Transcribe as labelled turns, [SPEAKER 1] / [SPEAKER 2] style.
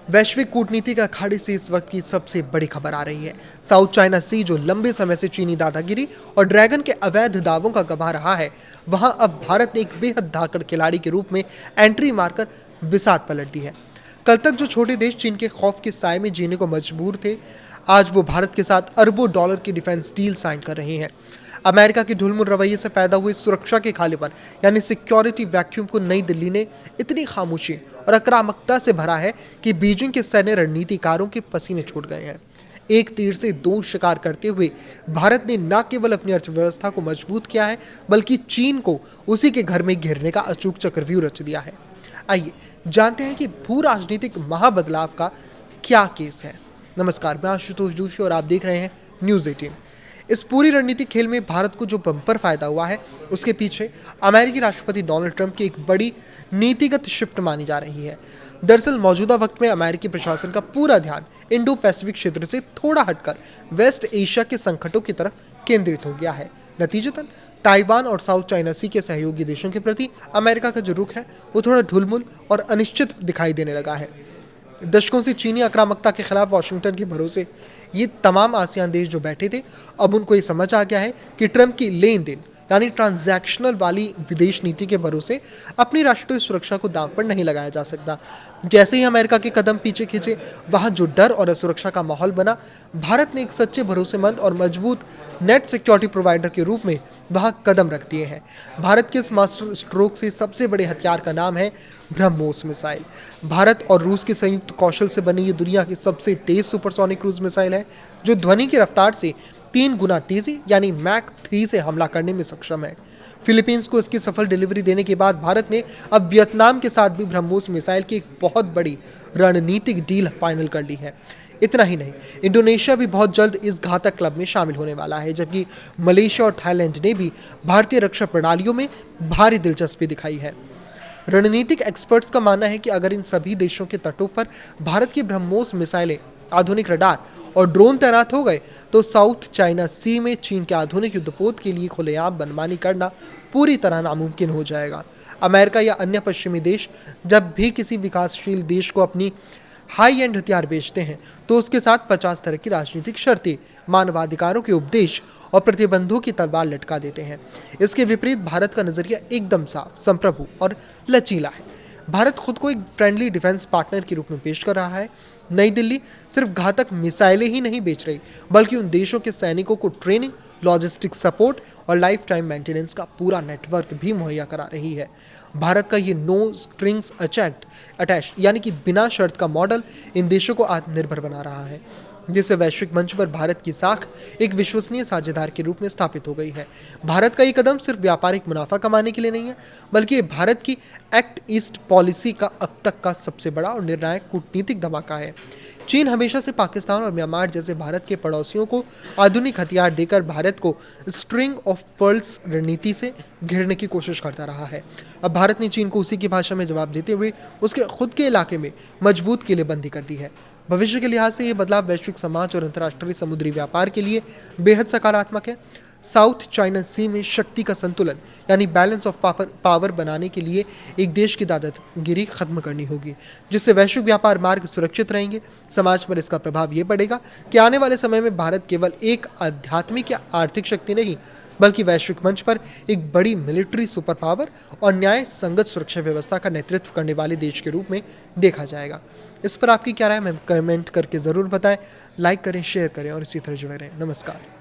[SPEAKER 1] वैश्विक कूटनीति के अखाड़े से इस वक्त की सबसे बड़ी खबर आ रही है। साउथ चाइना सी, जो लंबे समय से चीनी दादागिरी और ड्रैगन के अवैध दावों का गवाह रहा है, वहां अब भारत ने एक बेहद धाकड़ खिलाड़ी के रूप में एंट्री मारकर बिसात पलट दी है। कल तक जो छोटे देश चीन के खौफ के साए में जीने को मजबूर थे, आज वो भारत के साथ अरबों डॉलर की डिफेंस डील साइन कर रहे हैं। अमेरिका के ढुलमुल रवैये से पैदा हुए सुरक्षा के खालेपन यानी सिक्योरिटी वैक्यूम को नई दिल्ली ने इतनी खामोशी और आक्रामकता से भरा है कि बीजिंग के सैन्य रणनीतिकारों के पसीने छूट गए हैं। एक तीर से दो शिकार करते हुए भारत ने न केवल अपनी अर्थव्यवस्था को मजबूत किया है, बल्कि चीन को उसी के घर में घेरने का अचूक चक्रव्यूह रच दिया है। आइए जानते हैं कि भू राजनीतिक महाबदलाव का क्या केस है। नमस्कार, मैं आशुतोष जोशी और आप देख रहे हैं न्यूज़ 18। इस पूरी रणनीतिक खेल में भारत को जो बम्पर फायदा हुआ है, उसके पीछे अमेरिकी राष्ट्रपति डोनाल्ड ट्रंप की एक बड़ी नीतिगत शिफ्ट मानी जा रही है। दरअसल मौजूदा वक्त में अमेरिकी प्रशासन का पूरा ध्यान इंडो पैसिफिक क्षेत्र से थोड़ा हटकर वेस्ट एशिया के संकटों की तरफ केंद्रित हो गया है। नतीजतन ताइवान और साउथ चाइना सी के सहयोगी देशों के प्रति अमेरिका का जो रुख है, वो थोड़ा ढुलमुल और अनिश्चित दिखाई देने लगा है। दशकों से चीनी आक्रामकता के खिलाफ वॉशिंगटन के भरोसे ये तमाम आसियान देश जो बैठे थे, अब उनको ये समझ आ गया है कि ट्रंप की लेन देन यानी ट्रांजैक्शनल वाली विदेश नीति के भरोसे अपनी राष्ट्रीय सुरक्षा को दांव पर नहीं लगाया जा सकता। जैसे ही अमेरिका के कदम पीछे खींचे, वहां जो डर और असुरक्षा का माहौल बना, भारत ने एक सच्चे भरोसेमंद और मजबूत नेट सिक्योरिटी प्रोवाइडर के रूप में वहां कदम रख दिए हैं। भारत के इस मास्टर स्ट्रोक से सबसे बड़े हथियार का नाम है ब्रह्मोस मिसाइल। भारत और रूस के संयुक्त कौशल से बनी ये दुनिया की सबसे तेज सुपरसोनिक क्रूज मिसाइल है, जो ध्वनि की रफ्तार से 3 गुना तेजी यानी मैक 3 से हमला करने में सक्षम है। फिलीपींस को इसकी सफल डिलीवरी देने के बाद भारत ने अब वियतनाम के साथ भी ब्रह्मोस मिसाइल की एक बहुत बड़ी रणनीतिक डील फाइनल कर ली है। इतना ही नहीं, इंडोनेशिया भी बहुत जल्द इस घातक क्लब में शामिल होने वाला है, जबकि मलेशिया और थाईलैंड ने भी भारतीय रक्षा प्रणालियों में भारी दिलचस्पी दिखाई है। रणनीतिक एक्सपर्ट्स का मानना है कि अगर इन सभी देशों के तटों पर भारत की ब्रह्मोस मिसाइलें, आधुनिक रडार और ड्रोन तैनात हो गए, तो साउथ चाइना सी में चीन के आधुनिक युद्धपोत के लिए खुलेआम मनमानी करना पूरी तरह नामुमकिन हो जाएगा। अमेरिका या अन्य पश्चिमी देश जब भी किसी विकासशील देश को अपनी हाई एंड हथियार बेचते हैं, तो उसके साथ 50 तरह की राजनीतिक शर्तें, मानवाधिकारों के उपदेश और प्रतिबंधों की तलवार लटका देते हैं। इसके विपरीत भारत का नजरिया एकदम साफ, संप्रभु और लचीला है। भारत खुद को एक फ्रेंडली डिफेंस पार्टनर के रूप में पेश कर रहा है। नई दिल्ली सिर्फ घातक मिसाइलें ही नहीं बेच रही, बल्कि उन देशों के सैनिकों को ट्रेनिंग, लॉजिस्टिक सपोर्ट और लाइफ टाइम मेंटेनेंस का पूरा नेटवर्क भी मुहैया करा रही है। भारत का ये नो स्ट्रिंग्स अटैच यानी कि बिना शर्त का मॉडल इन देशों को आत्मनिर्भर बना रहा है, जिससे वैश्विक मंच पर भारत की साख एक विश्वसनीय साझेदार के रूप में स्थापित हो गई है। भारत का ये कदम सिर्फ व्यापारिक मुनाफा कमाने के लिए नहीं है, बल्कि ये भारत की एक्ट ईस्ट पॉलिसी का अब तक का सबसे बड़ा और निर्णायक कूटनीतिक धमाका है। चीन हमेशा से पाकिस्तान और म्यांमार जैसे भारत के पड़ोसियों को आधुनिक हथियार देकर भारत को स्ट्रिंग ऑफ पर्ल्स रणनीति से घेरने की कोशिश करता रहा है। अब भारत ने चीन को उसी की भाषा में जवाब देते हुए उसके खुद के इलाके में मजबूत किलेबंदी कर दी है। भविष्य के लिहाज से ये बदलाव वैश्विक समाज और अंतर्राष्ट्रीय समुद्री व्यापार के लिए बेहद सकारात्मक है। साउथ चाइना सी में शक्ति का संतुलन यानी बैलेंस ऑफ पावर बनाने के लिए एक देश की दादागिरी खत्म करनी होगी, जिससे वैश्विक व्यापार मार्ग सुरक्षित रहेंगे। समाज पर इसका प्रभाव ये पड़ेगा कि आने वाले समय में भारत केवल एक आध्यात्मिक या आर्थिक शक्ति नहीं, बल्कि वैश्विक मंच पर एक बड़ी मिलिट्री सुपर पावर और न्याय संगत सुरक्षा व्यवस्था का नेतृत्व करने वाले देश के रूप में देखा जाएगा। इस पर आपकी क्या राय है, कमेंट करके ज़रूर बताएं। लाइक करें, शेयर करें और इसी तरह जुड़े रहें। नमस्कार।